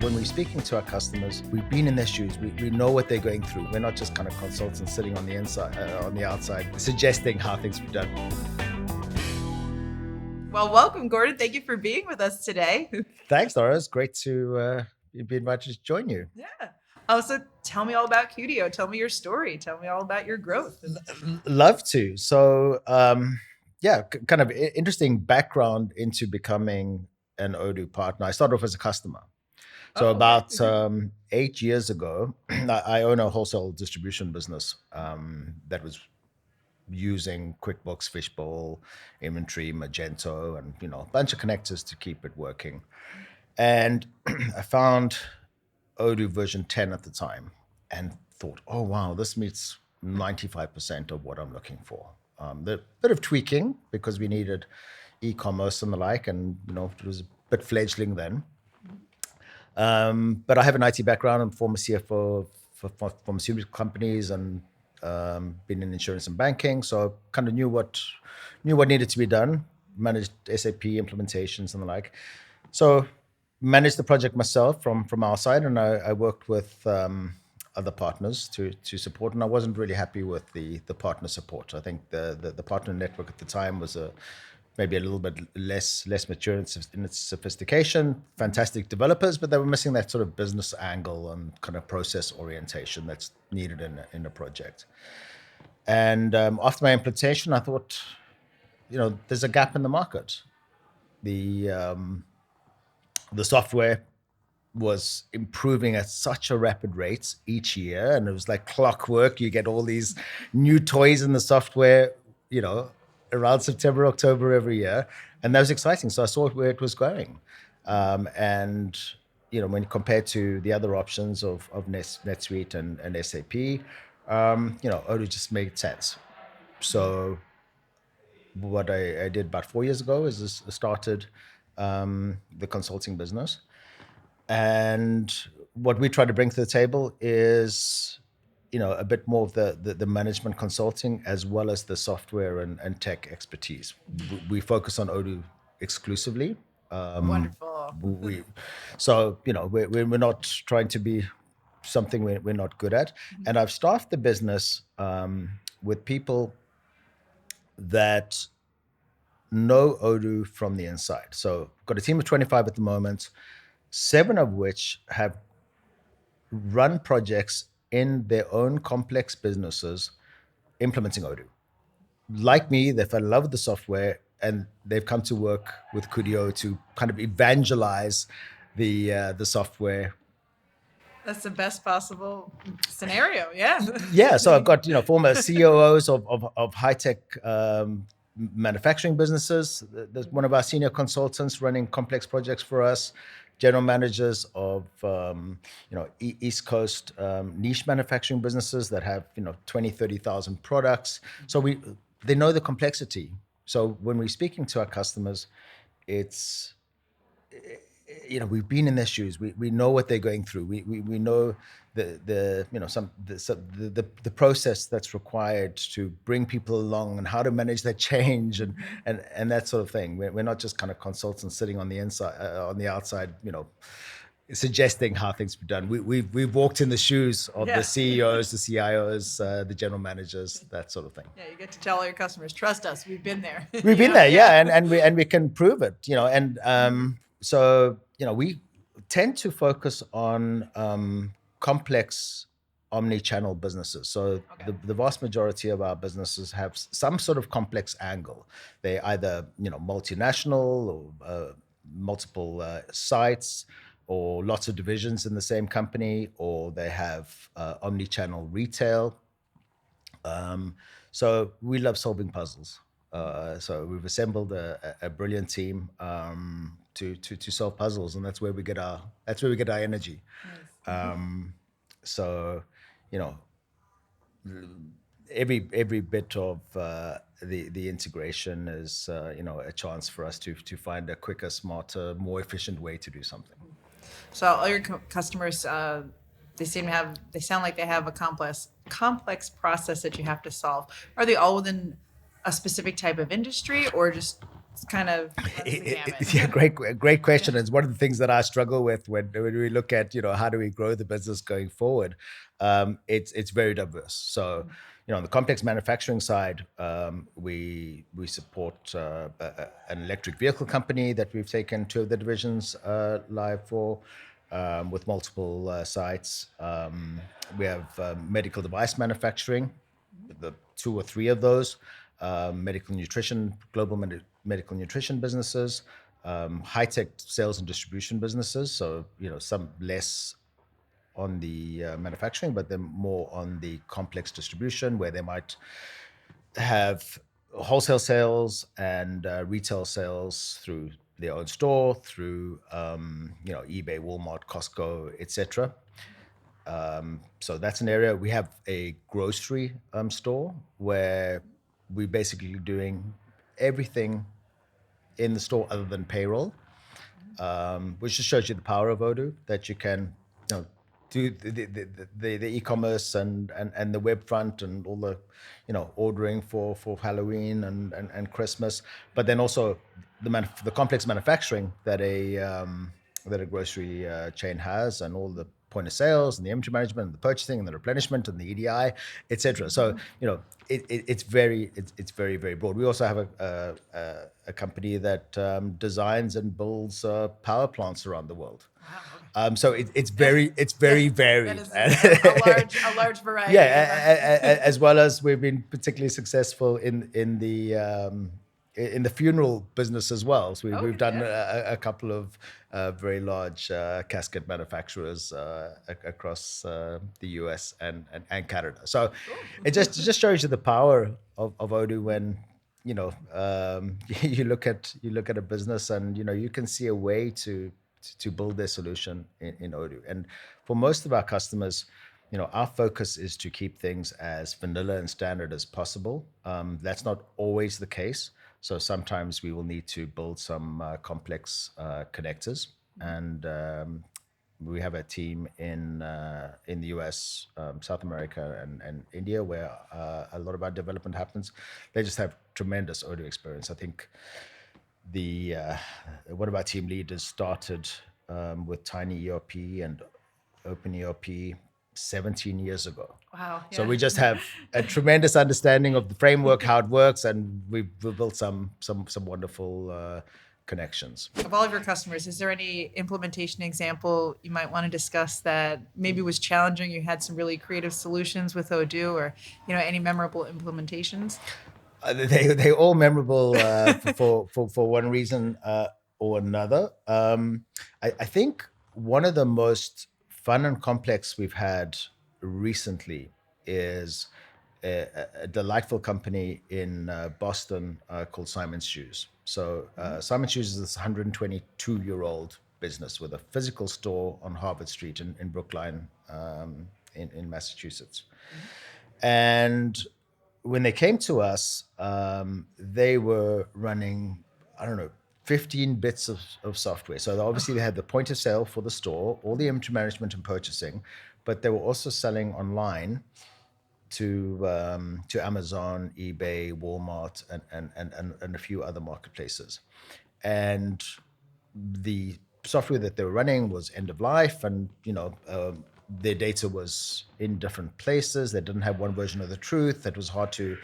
When we're speaking to our customers, we've been in their shoes. We know what they're going through. We're not just kind of consultants sitting on the inside, on the outside, suggesting how things be done. Well, welcome, Gordon. Thank you for being with us today. Thanks, Lara. It's great to be invited to join you. Yeah. Oh, so tell me all about Cudio. Tell me your story. Tell me all about your growth. Love to. So, kind of interesting background into becoming an Odoo partner. I started off as a customer. So Oh, okay. about 8 years ago, I own a wholesale distribution business that was using QuickBooks, Fishbowl, Inventory, Magento, and a bunch of connectors to keep it working. And I found Odoo version 10 at the time and thought, oh wow, this meets 95% of what I'm looking for. The bit of tweaking because we needed e-commerce and the like, and it was a bit fledgling then. But I have an IT background. I'm former CFO for pharmaceutical companies and been in insurance and banking. So kind of knew what needed to be done, managed SAP implementations and the like. So managed the project myself from our side, and I worked with other partners to support. And I wasn't really happy with the partner support. I think the partner network at the time was maybe a little bit less mature in its sophistication. Fantastic developers, but they were missing that sort of business angle and kind of process orientation that's needed in a project. And after my implementation, I thought, there's a gap in the market. The software was improving at such a rapid rate each year, and it was like clockwork. You get all these new toys in the software, around September, October every year, and that was exciting. So I saw where it was going, and when compared to the other options of NetSuite and SAP, Odoo just made sense. So what I did about 4 years ago is I started the consulting business. And what we try to bring to the table is, a bit more of the management consulting as well as the software and tech expertise. We focus on Odoo exclusively. Wonderful. We're not trying to be something we're not good at. And I've staffed the business with people that know Odoo from the inside. So I've got a team of 25 at the moment, 7 of which have run projects in their own complex businesses implementing Odoo. Like me, they fell in love with the software and they've come to work with Cudio to kind of evangelize the software. That's the best possible scenario. Yeah. Yeah, so I've got former COOs of high tech manufacturing businesses. There's one of our senior consultants running complex projects for us. General managers of East Coast niche manufacturing businesses that have 20, 30,000 products. So they know the complexity. So when we're speaking to our customers, it's we've been in their shoes. We know what they're going through. We know the process that's required to bring people along and how to manage that change and that sort of thing. We're not just kind of consultants sitting on the inside, on the outside, suggesting how things be done. We've walked in the shoes of the CEOs, the CIOs, the general managers, that sort of thing. Yeah, you get to tell all your customers, trust us, we've been there. We've been there, yeah, and we can prove it, So we tend to focus on complex omni-channel businesses. So the vast majority of our businesses have some sort of complex angle. They either multinational or multiple sites, or lots of divisions in the same company, or they have omni-channel retail. So we love solving puzzles. So we've assembled a brilliant team to solve puzzles, and that's where we get our energy. Nice. So every bit of the integration is a chance for us to find a quicker, smarter, more efficient way to do something. So all your customers, they sound like they have a complex process that you have to solve. Are they all within a specific type of industry, or just It's kind of runs the gamut. Yeah, great question. It's one of the things that I struggle with when we look at, how do we grow the business going forward. It's very diverse. So, on the complex manufacturing side, we support an electric vehicle company that we've taken two of the divisions live for, with multiple sites. We have medical device manufacturing, the two or three of those, medical nutrition, medical nutrition businesses, high tech sales and distribution businesses. So, some less on the manufacturing, but then more on the complex distribution, where they might have wholesale sales and retail sales through their own store, through eBay, Walmart, Costco, etc. So that's an area. We have a grocery store where we're basically doing everything in the store other than payroll, which just shows you the power of Odoo, that you can, do the e-commerce and the web front and all the, ordering for Halloween and Christmas, but then also the complex manufacturing that a grocery chain has, and all the point of sales and the inventory management and the purchasing and the replenishment and the EDI, etc. So, it's very, very broad. We also have a company that designs and builds power plants around the world. Wow. So it's very varied. That is a large variety. Yeah, as well as we've been particularly successful in the funeral business as well. So we've done a couple of very large casket manufacturers across the US and Canada. So it just shows you the power of Odoo when you look at a business, and you can see a way to build their solution in Odoo. And for most of our customers, our focus is to keep things as vanilla and standard as possible. That's not always the case. So sometimes we will need to build some complex connectors, and we have a team in the US, South America, and India, where a lot of our development happens. They just have tremendous Odoo experience. I think one of our team leaders started with Tiny ERP and Open ERP 17 years ago. Wow. So yeah. we just have a tremendous understanding of the framework, how it works, and we've built some wonderful connections. Of all of your customers, is there any implementation example you might want to discuss that maybe was challenging? You had some really creative solutions with Odoo, or any memorable implementations? They're all memorable for one reason or another. I think one of the most fun and complex we've had recently is a delightful company in Boston called Simon's Shoes. So Simon's Shoes is this 122-year-old business with a physical store on Harvard Street in Brookline, in Massachusetts. And when they came to us, they were running, I don't know, 15 bits of software. So obviously they had the point of sale for the store, all the inventory management and purchasing, but they were also selling online to Amazon, eBay, Walmart, and a few other marketplaces. And the software that they were running was end of life, and their data was in different places. They didn't have one version of the truth. It was hard to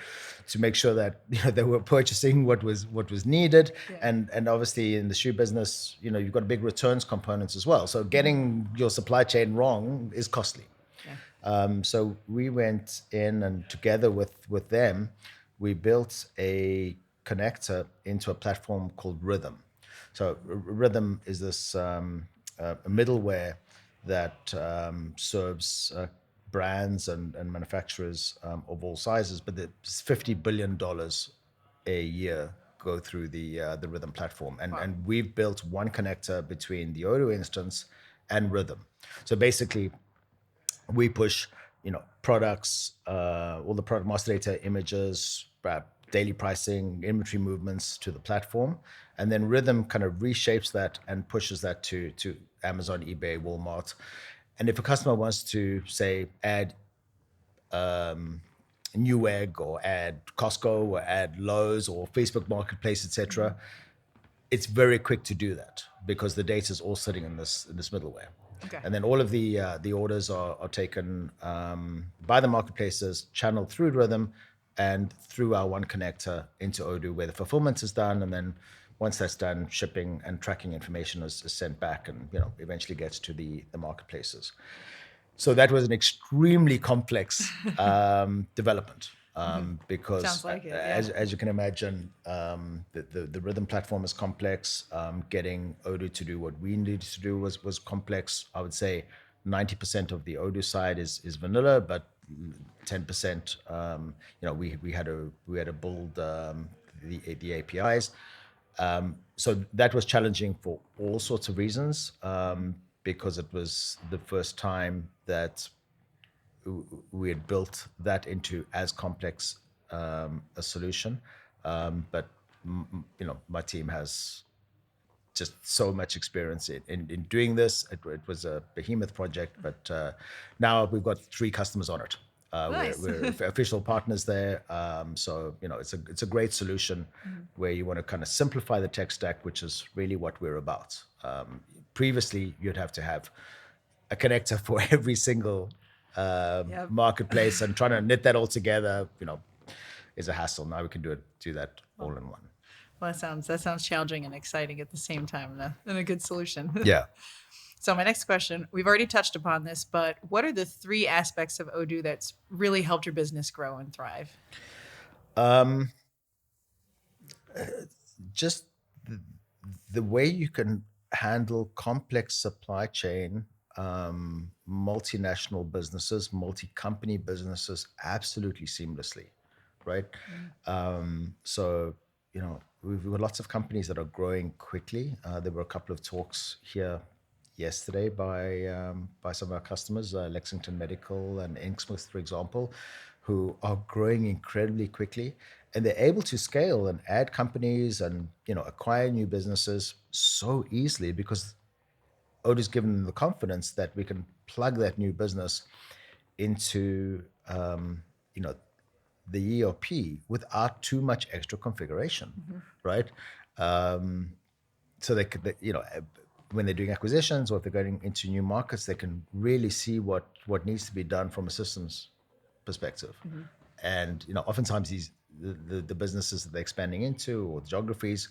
make sure that they were purchasing what was needed. Yeah. And obviously in the shoe business, you've got big returns components as well. So getting your supply chain wrong is costly. Yeah. So we went in, and together with them, we built a connector into a platform called Rhythm. So Rhythm is this a middleware that serves brands and manufacturers of all sizes, but it's $50 billion a year go through the Rhythm platform. And we've built one connector between the Odoo instance and Rhythm. So basically, we push, products, all the product master data, images, daily pricing, inventory movements to the platform, and then Rhythm kind of reshapes that and pushes that to Amazon, eBay, Walmart. And if a customer wants to, say, add Newegg or add Costco or add Lowe's or Facebook Marketplace, etc., it's very quick to do that because the data is all sitting in this middleware. Okay. And then all of the orders are taken by the marketplaces, channeled through Rhythm and through our one connector into Odoo, where the fulfillment is done. And then once that's done, shipping and tracking information is sent back, and eventually gets to the marketplaces. So that was an extremely complex development because, Sounds like it, yeah. as you can imagine, the Rhythm platform is complex. Getting Odoo to do what we needed to do was complex. I would say 90% of the Odoo side is vanilla, but 10%, we had to build the APIs. So that was challenging for all sorts of reasons, because it was the first time that we had built that into as complex a solution. But my team has just so much experience in doing this. It was a behemoth project, but now we've got 3 customers on it. Nice. We're official partners there. So it's a great solution where you want to kind of simplify the tech stack, which is really what we're about. Previously, you'd have to have a connector for every single Yep. marketplace, and trying to knit that all together, is a hassle. Now we can do that all in one. Well, that sounds challenging and exciting at the same time, and a good solution. Yeah. So my next question, we've already touched upon this, but what are the 3 aspects of Odoo that's really helped your business grow and thrive? Just the way you can handle complex supply chain, multinational businesses, multi-company businesses absolutely seamlessly, right? So we've got lots of companies that are growing quickly. There were a couple of talks here yesterday by some of our customers, Lexington Medical and Inksmith, for example, who are growing incredibly quickly, and they're able to scale and add companies and acquire new businesses so easily because Odoo's given them the confidence that we can plug that new business into the ERP without too much extra configuration, right? So they could, when they're doing acquisitions or if they're going into new markets, they can really see what needs to be done from a systems perspective. And oftentimes the businesses that they're expanding into or the geographies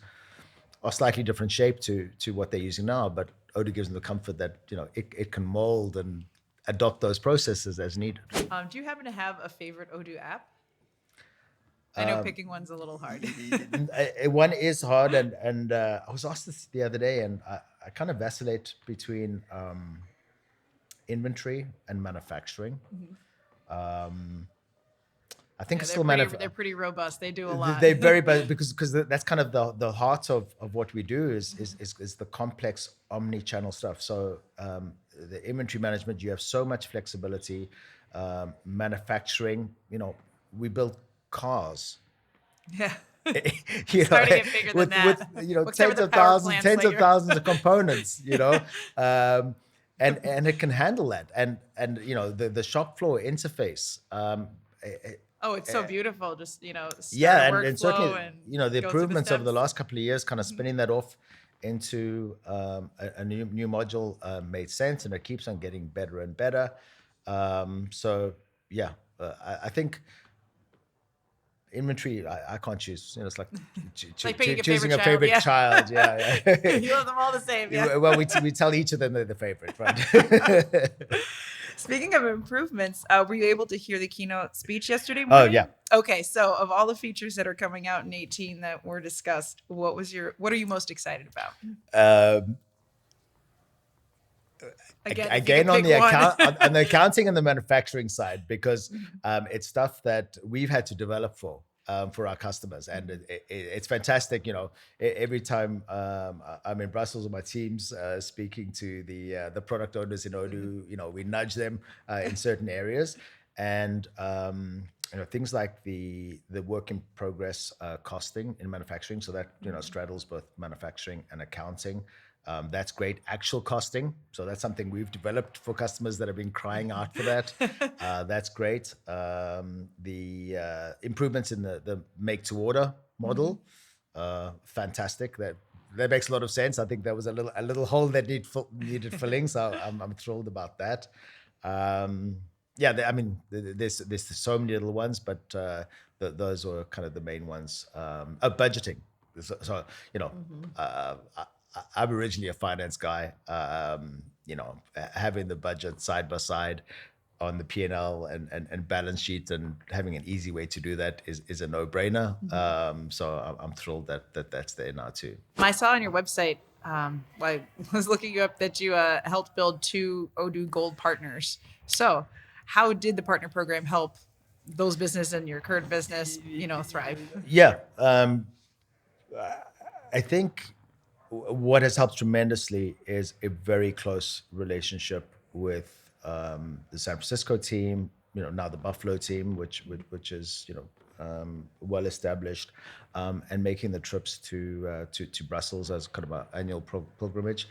are slightly different shape to what they're using now, but Odoo gives them the comfort that it can mold and adopt those processes as needed. Do you happen to have a favorite Odoo app? I know picking one's a little hard. One is hard, and I was asked this the other day, and I kind of vacillate between inventory and manufacturing. I think it's still they're pretty robust. They do a lot. They're very bad because that's kind of the heart of what we do is the complex omni-channel stuff. So the inventory management, you have so much flexibility. Manufacturing, we build cars. Yeah. Starting to get bigger than that. With tens of thousands of components, and it can handle that. And the shop floor interface. It's so beautiful. Just and certainly the go improvements over the steps. last couple of years, kind of spinning that off into a new module made sense, and it keeps on getting better and better. I think inventory I can't choose. It's like choosing a favorite child. Yeah. You love them all the same. Yeah. Well, we tell each of them they're the favorite, right? Speaking of improvements, were you able to hear the keynote speech yesterday morning? Oh, yeah. Okay, so of all the features that are coming out in 18 that were discussed, what are you most excited about? Again on the accounting and the manufacturing side, because it's stuff that we've had to develop for our customers, and it's fantastic. Every time I'm in Brussels with my teams speaking to the product owners in Odoo, we nudge them in certain areas, and things like the work in progress costing in manufacturing, so that straddles both manufacturing and accounting. That's great. Actual costing, so that's something we've developed for customers that have been crying out for that. That's great. The improvements in the make to order model, fantastic. That that makes a lot of sense. I think there was a little hole that needed filling, so I'm thrilled about that. Yeah, I mean, there's so many little ones, but those are kind of the main ones. Budgeting. So I'm originally a finance guy. Having the budget side by side on the P&L and balance sheet, and having an easy way to do that is a no-brainer. So I'm thrilled that's there now too. I saw on your website, while I was looking you up, that you helped build 2 Odoo Gold partners. So how did the partner program help those businesses and your current business, thrive? Yeah, I think what has helped tremendously is a very close relationship with the San Francisco team, now the Buffalo team, which is well established, and making the trips to Brussels as kind of an annual pilgrimage.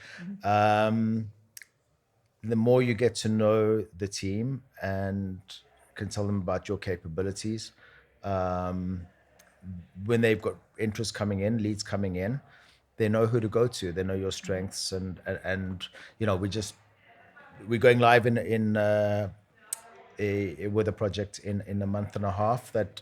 The more you get to know the team and can tell them about your capabilities, when they've got interest coming in, leads coming in, they know who to go to. They know your strengths, and we're going live with a project in a month and a half that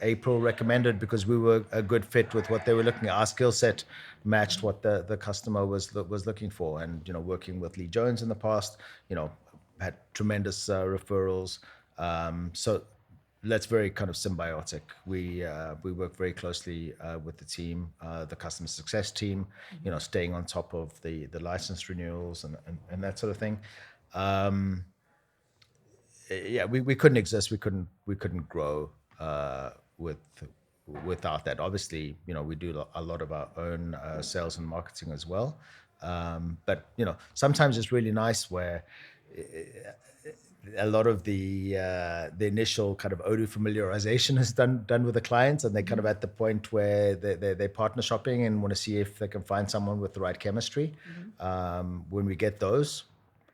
April recommended, because we were a good fit with what they were looking at. Our skill set matched what the customer was looking for, and working with Lee Jones in the past, had tremendous referrals. So that's very kind of symbiotic. We work very closely with the team, the customer success team, staying on top of the license renewals and that sort of thing. Yeah, we couldn't exist. We couldn't grow without that. Obviously, we do a lot of our own sales and marketing as well. But sometimes it's really nice where a lot of the initial kind of Odoo familiarization is done with the clients, and they're kind of at the point where they're partner shopping and want to see if they can find someone with the right chemistry. When we get those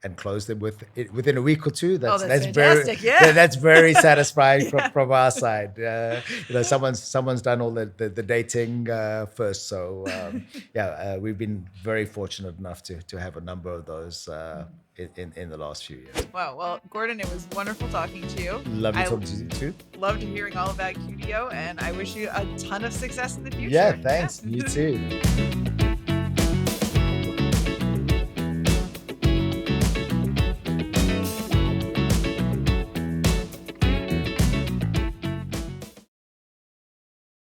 and close them within a week or two, that's fantastic. very that's very satisfying from our side. Someone's done all the dating first, so we've been very fortunate enough to have a number of those in the last few years. Wow. Well, Gordon, it was wonderful talking to you. Lovely talking to you too. Loved hearing all about Cudio, and I wish you a ton of success in the future. Yeah, thanks. You too.